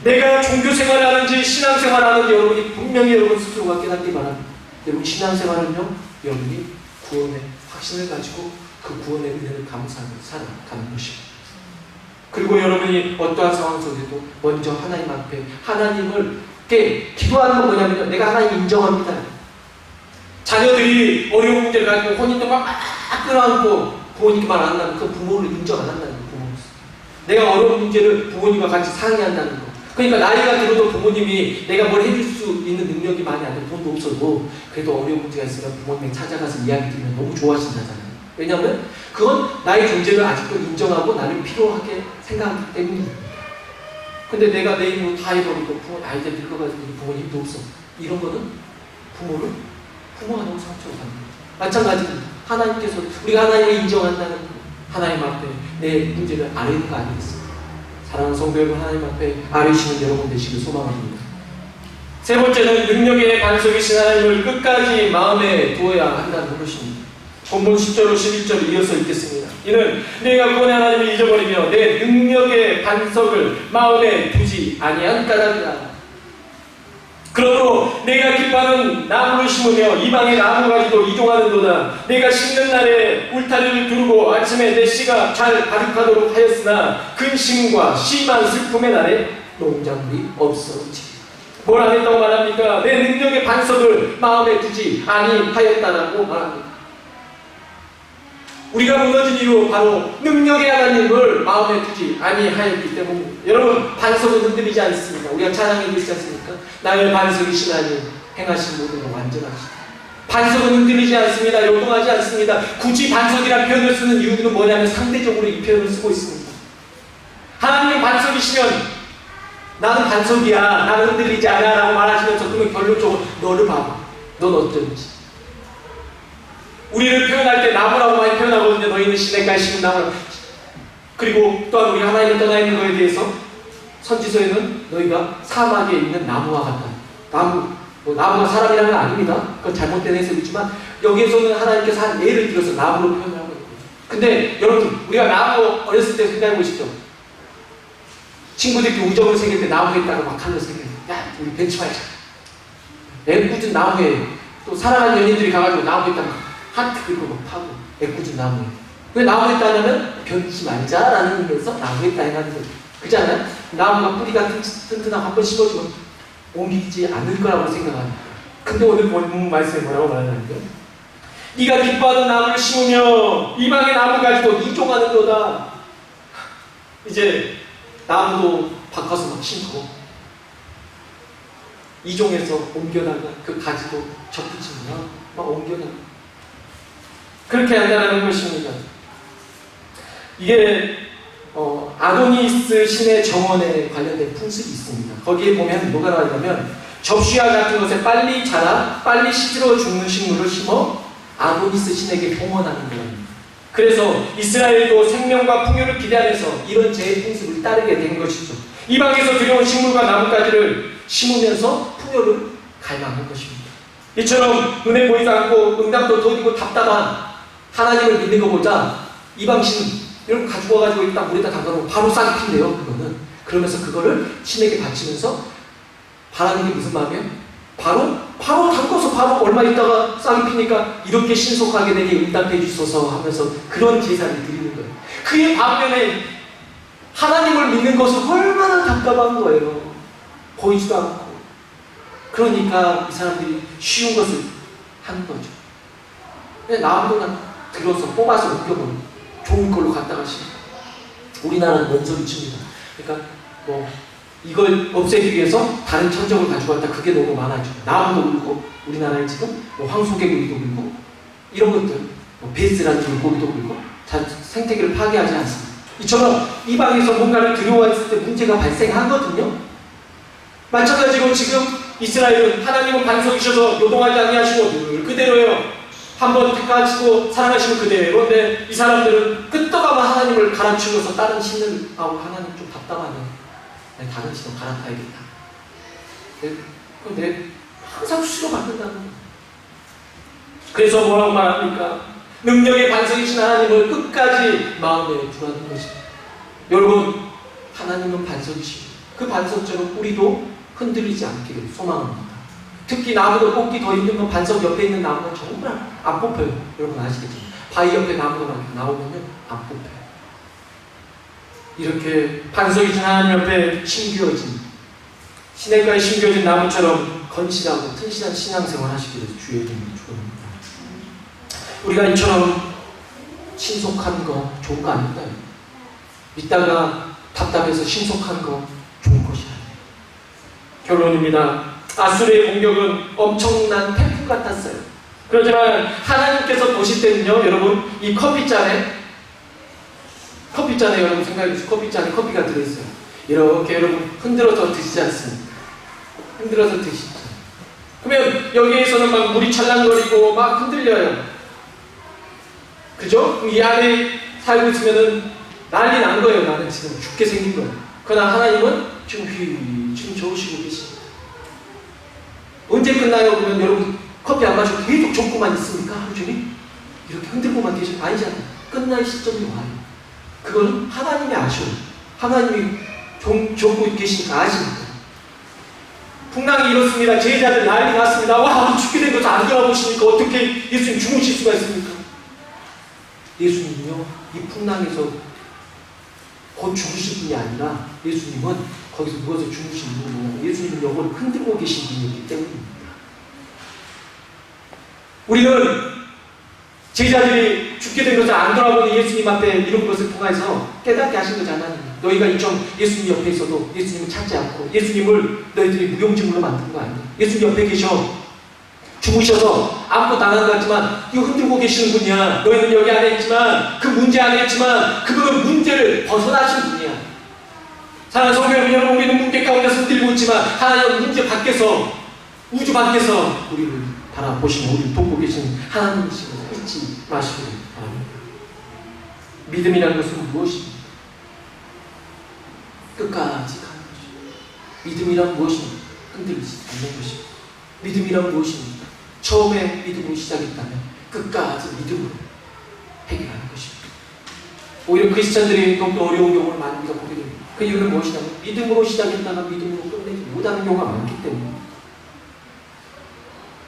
Speaker 2: 내가 종교 생활을 하는지 신앙생활을 하는지 여러분이 분명히 여러분 스스로가 깨닫기 바랍니다. 여러분 신앙생활은요, 여러분이 구원의 확신을 가지고 그 구원의 은혜를 감사하며 살아가는 것입니다. 그리고 여러분이 어떠한 상황 속에도 먼저 하나님 앞에 하나님께 기도하는 건 뭐냐면요, 내가 하나님 인정합니다. 자녀들이 어려운 문제를 가지고 혼인도 막 끌어안고 부모님께 말 안 하면 그 부모를 인정 안 한다는 거. 부모로서 내가 어려운 문제를 부모님과 같이 상의한다는 거. 그러니까 나이가 들어도 부모님이 내가 뭘 해줄 수 있는 능력이 많이 안 돼, 돈도 없어도 그래도 어려운 문제가 있으면 부모님 찾아가서 이야기 드리면 너무 좋아하신다잖아요. 왜냐하면 그건 나의 존재를 아직도 인정하고 나를 필요하게 생각하기 때문입니다. 근데 내가 내 힘으로 다 해버리고 아이들 늙어가지고 부모님 힘도 없어, 이런 거는 부모가 너무 상처를 받는 거죠. 마찬가지로 하나님께서 우리가 하나님을 인정한다는 거, 하나님 앞에 내 문제를 아뢰는 거 아니겠습니까? 사랑하는 성도 여러분, 하나님 앞에 아뢰시는 여러분 되시길 소망합니다. 세 번째는 능력의 반석이신 하나님을 끝까지 마음에 두어야 한다는 것입니다. 본문 10절로 11절 이어서 읽겠습니다. 이는 내가 구원의 하나님을 잊어버리며 내 능력의 반석을 마음에 두지 아니한 까닭이라. 그러므로 내가 기뻐하는 나무를 심으며 이방의 나무 가지도 이동하는도다. 내가 심는 날에 울타리를 두르고 아침에 내 씨가 잘 가득하도록 하였으나 근심과 심한 슬픔의 날에 농작물이 없어지리라. 뭘 안 했다고 말합니까? 내 능력의 반석을 마음에 두지 아니하였다라고 말합니다. 우리가 무너진 이유 바로 능력의 하나님을 마음에 두지 아니하였기 때문입니다. 여러분, 반석은 흔들리지 않습니다. 우리가 찬양해 주시지 않습니까? 나의 반석이신 하나님, 행하신 모든 것 완전하시다. 반석은 흔들리지 않습니다. 요동하지 않습니다. 굳이 반석이라는 표현을 쓰는 이유는 뭐냐면 상대적으로 이 표현을 쓰고 있습니다. 하나님이 반석이시면 나는 반석이야, 나는 흔들리지 않아 라고 말하시면서 그러면 결론적으로 너를 봐봐, 넌 어쩐지. 우리를 표현할 때 나무라고 많이 표현하거든요. 너희는 시냇가에 심은 나무. 그리고 또한 우리 하나님을 떠나 있는 것에 대해서 선지서에는 너희가 사막에 있는 나무와 같다. 나무가 사람이라는 건 아닙니다. 그건 잘못된 해석이지만 여기에서는 하나님께서 한 예를 들어서 나무로 표현하고 있거든요. 근데 여러분, 우리가 나무 어렸을 때 생각해 보시죠. 친구들끼리 우정을 새길 때 나무에 있다가 막 칼로 새겨요. 야, 우리 벤치 말자. 애꿎은 나무에, 또 사랑하는 연인들이 가가지고 나무에 있다가 하트 그리고 막 파고 애꿎은 나무에. 왜 나무에 있다냐면 변치 말자라는 의미에서 나무에 있다 해가지고, 그렇잖아요? 나무가 뿌리가 튼튼하고 한 번 심어주면 옮기지 않을 거라고 생각합니다. 근데 오늘 본문 말씀에 뭐라고 말하냐면요, 네가 기뻐하는 나무를 심으며 이방의 나무 가지고 이종하는 거다. 이제 나무도 바꿔서 막 심고 이종해서 옮겨다가 그 가지도 접붙이면 막 옮겨다가 그렇게 한다는 것입니다. 이게 아도니스 신의 정원에 관련된 풍습이 있습니다. 거기에 보면 뭐가 나와있냐면 접시와 같은 것에 빨리 자라 빨리 시들어 죽는 식물을 심어 아도니스 신에게 봉헌하는 거예요. 그래서 이스라엘도 생명과 풍요를 기대하면서 이런 제 풍습을 따르게 된 것이죠. 이방에서 들여온 식물과 나뭇가지를 심으면서 풍요를 갈망한 것입니다. 이처럼 눈에 보이지 않고 응답도 더디고 답답한 하나님을 믿는 것보다 이방신 이런 거 가지고 와가지고 일단 물에다 담가놓으면 바로 싹이 핀대요. 그거는. 그러면서 그거를 신에게 바치면서 바라는 게 무슨 마음이에요? 바로 담궈서 바로 얼마 있다가 싹이 피니까 이렇게 신속하게 되게 응답해 주소서 하면서 그런 제사를 드리는 거예요. 그의 반면에 하나님을 믿는 것은 얼마나 답답한 거예요. 보이지도 않고. 그러니까 이 사람들이 쉬운 것을 하는 거죠. 그냥 나무도 들어서 뽑아서 옮겨버리고 좋은 걸로 갖다가 심고. 우리나라는 뭔 소리 칩니다. 그러니까 이걸 없애기 위해서 다른 천적을 가지고 왔다. 그게 너무 많아지고 나무도 물고 우리나라에 지금 황소개구리도 물고 이런 것들 베스라는 물고기도 물고 생태계를 파괴하지 않습니다. 이처럼 이방에서 뭔가를 들여왔을 때 문제가 발생하거든요. 마찬가지로 지금 이스라엘은 하나님은 반석이셔서 요동하지 아니하시고 늘 그대로예요. 한번 택하시고 사랑하시면 그대로인데 이 사람들은 끄떡하면 하나님을 갈아치워서 다른 신을 하나님 좀 답답하네. 다른 신을 갈아타야겠다. 근데 항상 수시로 받는다는 거예요. 그래서 뭐라고 말합니까? 능력의 반석이신 하나님을 끝까지 마음에 두라는 것입니다. 여러분, 하나님은 반석이시고 그 반석처럼 우리도 흔들리지 않기를 소망합니다. 특히 나무도 뽑기 더 힘든 건 반석 옆에 있는 나무는 정말 안 뽑혀요. 여러분 아시겠죠? 바위 옆에 나무가 나오면요 안 뽑혀요. 이렇게 반석이 하나님 옆에 심겨진 시냇가에 심겨진 나무처럼 건실하고 튼실한 신앙생활 하시기를 주의 이름으로 축원합니다. 우리가 이처럼 신속한 거 좋은 거 아닙니다. 믿다가 답답해서 신속한 거 좋은 것이 아니에요. 결론입니다. 아수르의 공격은 엄청난 태풍 같았어요. 그렇지만 하나님께서 보실 때는요, 여러분, 이 커피잔에 여러분 생각해보세요. 커피잔에 커피가 들어있어요. 이렇게 여러분 흔들어서 드시지 않습니까? 흔들어서 드시죠. 그러면 여기에서는 막 물이 찰랑거리고 막 흔들려요. 그죠? 이 안에 살고 있으면은 난리 난 거예요. 나는 지금 죽게 생긴 거예요. 그러나 하나님은 지금 좋으시고 계십니다. 언제 끝나요? 그러면 여러분 커피 안 마시고 계속 젓고만 있습니까? 하루 종일? 이렇게 흔들고만 계시면 아니잖아요. 끝날 시점이 와요. 그거는 하나님이 아셔요. 하나님이 젓고 계시니까 아십니다. 풍랑이 이렇습니다. 제자들 난리 났습니다. 와, 죽게 된 것을 안 돌아보시니까 어떻게 예수님 주무실 수가 있습니까? 예수님은요, 이 풍랑에서 곧 죽으실 분이 아니라 예수님은 거기서 누워서 주무신 분이 뭐냐면 예수님은 영혼을 흔들고 계신 분이기 때문입니다. 우리는 제자들이 죽게 된 것을 안 돌아보는 예수님 앞에 이런 것을 통해서 깨닫게 하신 거잖아요. 너희가 이처럼 예수님 옆에 있어도 예수님을 찾지 않고 예수님을 너희들이 무용지물로 만든 거 아니에요. 예수님 옆에 계셔. 죽으셔서 아무것도 안 한 것 같지만 이거 흔들고 계시는 분이야. 너희는 여기 안에 있지만 그 문제 안에 있지만 그분은 문제를 벗어나신 분이야. 사랑하는 성도 여러분, 우리는 문제 가운데서 흔들리고 있지만 하나님은 문제 밖에서 우주 밖에서 우리를 바라보시며 우리를 돕고 계신 하나님이심을 잊지 마시길 바랍니다. 믿음이라는 것은 무엇입니까? 끝까지 가는 것입니다. 믿음이란 무엇입니까? 흔들리지 않는 것입니다. 믿음이란 무엇입니까? 처음에 믿음으로 시작했다면 끝까지 믿음으로 해결하는 것입니다. 오히려 크리스찬들이 더욱더 어려운 경우를 많이 우리가 보게 됩니다. 그 이유는 무엇이냐면 믿음으로 시작했다가 믿음으로 끝내지 못하는 경우가 많기 때문입니다.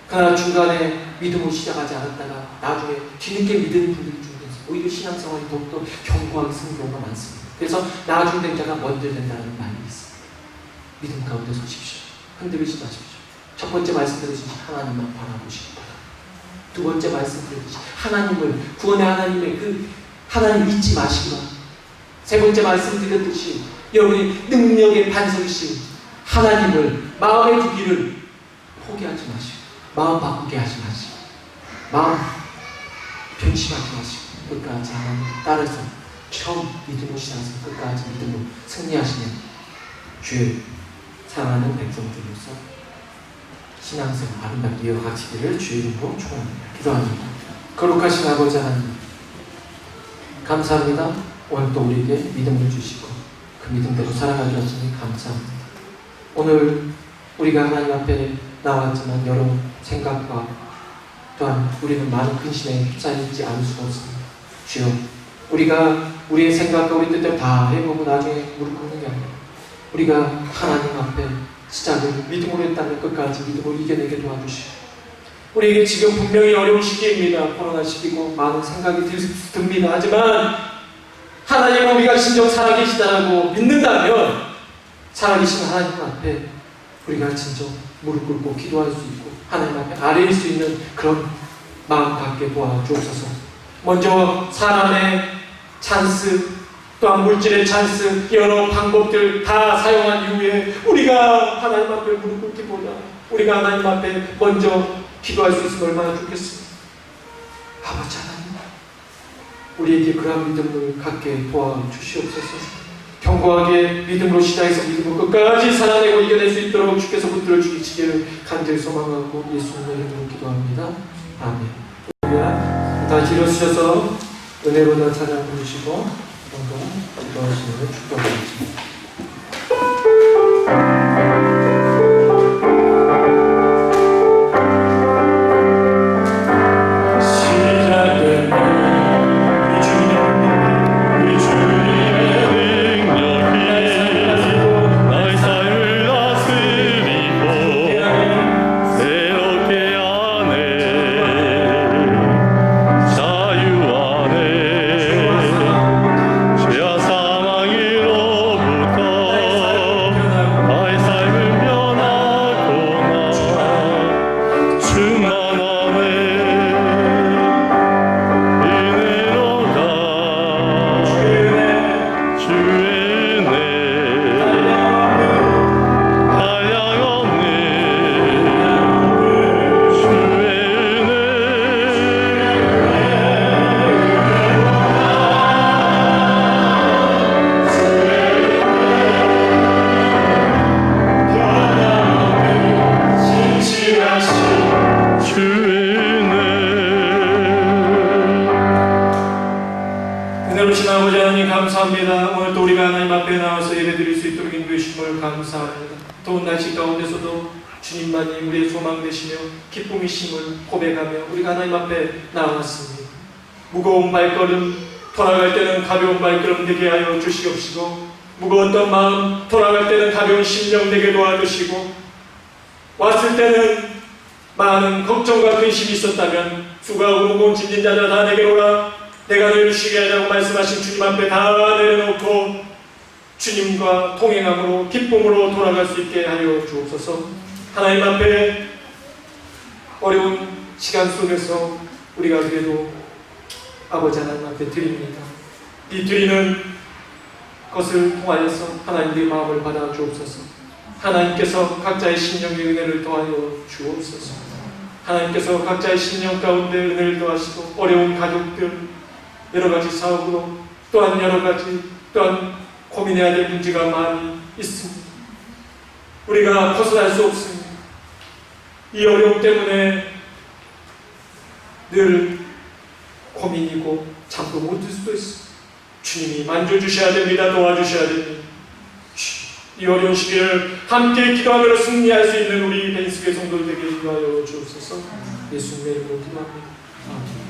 Speaker 2: 그러나 중간에 믿음으로 시작하지 않았다가 나중에 뒤늦게 믿는 분들이 중에서 오히려 신앙생활이 더욱더 견고하게 쓰는 경우가 많습니다. 그래서 나중 된 자가 먼저 된다는 말이 있습니다. 믿음 가운데 서십시오. 흔들리지 마십시오. 첫 번째 말씀드렸듯이 하나님만 바라보시기 바랍니다. 두 번째 말씀드렸듯이 하나님을, 구원의 하나님의 그 하나님 잊지 마시기 바랍니다. 세 번째 말씀드렸듯이 여러분이 능력의 반석이신 하나님을 마음에 두기를 포기하지 마시고 마음 바꾸게 하지 마시고 마음 변심하지 마시고 끝까지 하나님 따라서 처음 믿음으로 시작해서 끝까지 믿음으로 승리하시는 주의 사랑하는 백성들로서 신앙생활 아름답게 이어가시기를 주의 이름으로 축원합니다. 기도합니다. 거룩하신 아버지 하나님, 감사합니다. 오늘 또 우리에게 믿음을 주시고 그 믿음대로 살아가게 하시니 감사합니다. 오늘 우리가 하나님 앞에 나왔지만 여러 생각과 또한 우리는 많은 근심에 휩싸이지 않을 수가 없습니다. 주여, 우리가 우리의 생각과 우리 뜻대로 다 해보고 나중에 무릎 꿇는 게 아니라 우리가 하나님 앞에 시작을 믿음으로 했다면 끝까지 믿음으로 이겨내게 도와주시고, 우리에게 지금 분명히 어려운 시기입니다. 코로나 시기고 많은 생각이 듭니다. 하지만 하나님은 우리가 진정 살아계시다라고 믿는다면 살아계신 하나님 앞에 우리가 진정 무릎 꿇고 기도할 수 있고 하나님 앞에 아뢰일 수 있는 그런 마음 갖게 도와주옵소서. 먼저 사람의 찬스, 또한 물질의 찬스, 여러 방법들 다 사용한 이후에 우리가 하나님 앞에 무릎 꿇기보다 우리가 하나님 앞에 먼저 기도할 수 있으면 얼마나 좋겠습니까? 아버지 하나님, 우리에게 그러한 믿음을 갖게 도와주시옵소서. 견고하게 믿음으로 시작해서 믿음으로 끝까지 살아내고 이겨낼 수 있도록 주께서 붙들어 주시기를 간절히 소망하고 예수님의 이름으로 기도합니다. 아멘. 다시 일어서셔서 은혜로 나 찬양 부르시고 기도하시는 축복하겠습니다. 아버지 하나님 감사합니다. 오늘 또 우리가 하나님 앞에 나와서 예배드릴 수 있도록 인도해주심을 감사합니다. 더운 날씨 가운데서도 주님만이 우리의 소망 되시며 기쁨이심을 고백하며 우리가 하나님 앞에 나왔습니다. 무거운 발걸음, 돌아갈 때는 가벼운 발걸음 되게 하여 주시옵시고, 무거웠던 마음, 돌아갈 때는 가벼운 심령 되게 도와주시고, 왔을 때는 많은 걱정과 근심이 있었다면 수고하고 무거운 짐진 자들아 다 내게로 오라, 내가 너희를 쉬게 하자고 말씀하신 주님 앞에 다 내려놓고 주님과 동행함으로 기쁨으로 돌아갈 수 있게 하여 주옵소서. 하나님 앞에 어려운 시간 속에서 우리가 그래도 아버지 하나님 앞에 드립니다. 이 드리는 것을 통하여서 하나님의 마음을 받아 주옵소서. 하나님께서 각자의 심령의 은혜를 더하여 주옵소서. 하나님께서 각자의 심령 가운데 은혜를 더하시고 어려운 가족들, 여러가지 사업으로 또한 여러가지 또한 고민해야 될 문제가 많이 있습니다. 우리가 벗어날 수 없습니다. 이 어려움 때문에 늘 고민이고 잠도 못 들 수도 있습니다. 주님이 만져주셔야 됩니다. 도와주셔야 됩니다. 이 어려운 시기를 함께 기도하며 승리할 수 있는 우리 베니스교회 성도들에게 인도하여 주옵소서. 예수님의 이름으로 기도합니다. 아멘.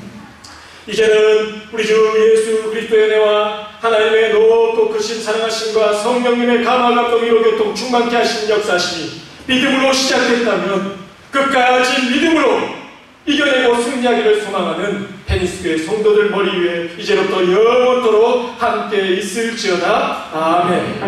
Speaker 2: 이제는 우리 주 예수 그리스도의 은혜와 하나님의 높고 크신 사랑하심과 성령님의 감화 감동으로 교통 충만케 하신 역사심이 믿음으로 시작됐다면 끝까지 믿음으로 이겨내고 승리하기를 소망하는 베니스교회 성도들 머리 위에 이제부터 영원토록 함께 있을지어다. 아멘.